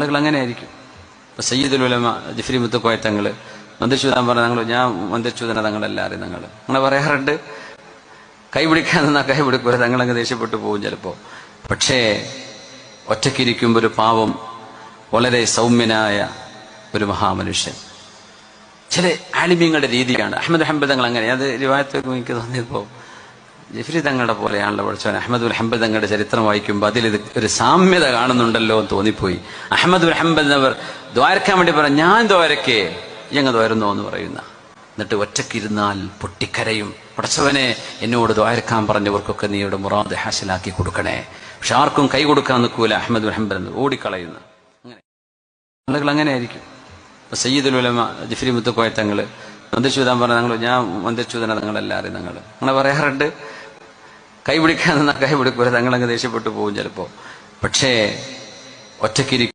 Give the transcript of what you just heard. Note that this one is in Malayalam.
ആളുകൾ അങ്ങനെ ആയിരിക്കും. ഇപ്പൊ സയ്യിദുൽ ഉലമ ജിഫ്രി മുത്തുക്കോയ തങ്ങള് മന്ദിരച്ചൂതാൻ പറഞ്ഞ ഞാൻ മന്ദിരച്ചൂതന തങ്ങളെല്ലാവരും അങ്ങനെ പറയാറുണ്ട്. കൈ പിടിക്കാൻ നിന്നാ കൈ പിടിക്കൂല, തങ്ങളങ്ങ് ദേഷ്യപ്പെട്ടു പോകും ചിലപ്പോ. പക്ഷേ ഒറ്റയ്ക്കിരിക്കുമ്പോൾ ഒരു പാവം വളരെ സൗമ്യനായ ഒരു മഹാമനുഷ്യൻ. ചില ആലിമ്യങ്ങളുടെ രീതിയാണ്. അഹമ്മദ് ഹംബൽ തങ്ങൾ അങ്ങനെ, അത് റിവായത്ത് എനിക്ക് തോന്നിയപ്പോ ജിഫ്രി തങ്ങളുടെ പോലെയാണല്ലോ പഠിച്ചവൻ. അഹമ്മദുൽ ഹംബൽ തങ്ങളുടെ ചരിത്രം വായിക്കുമ്പോൾ അതിൽ ഇത് ഒരു സാമ്യത കാണുന്നുണ്ടല്ലോ എന്ന് തോന്നിപ്പോയി. അഹമ്മദുൽ ഹംബൽ എന്നവർ ദ്വാരക്കാൻ വേണ്ടി പറയാം, ഞാൻ ദ്വാരക്കേ ഞങ്ങൾ ദ്വാരുന്നോ എന്ന് പറയുന്ന, എന്നിട്ട് ഒറ്റക്കിരുന്നാൽ പൊട്ടിക്കരയും, പടച്ചവനെ എന്നോട് ദ്വാരക്കാൻ പറഞ്ഞവർക്കൊക്കെ നീ ഇവിടെ മുറാദ് ഹാസിലാക്കി കൊടുക്കണേ. പക്ഷെ ആർക്കും കൈ കൊടുക്കാൻ നിൽക്കൂല. അഹമ്മദുൽ ഹംബൽ എന്ന് ഓടിക്കളയുന്ന അങ്ങനെ ആളുകൾ അങ്ങനെ ആയിരിക്കും. ഇപ്പൊ സയ്യിദുൽ ഉലമ ജിഫ്രി മുത്തുക്കോയ തങ്ങള് മന്ദിരച്ചൂതാൻ പറഞ്ഞ ഞാൻ മന്ദിരച്ചൂതന തങ്ങളെല്ലാവരും അങ്ങനെ പറയാറുണ്ട്. കൈ പിടിക്കാൻ നിന്നാ കൈ പിടിക്കൂല, തങ്ങളങ്ങ് ദേഷ്യപ്പെട്ടു പോകും ചിലപ്പോ. പക്ഷേ ഒറ്റയ്ക്കിരിക്കും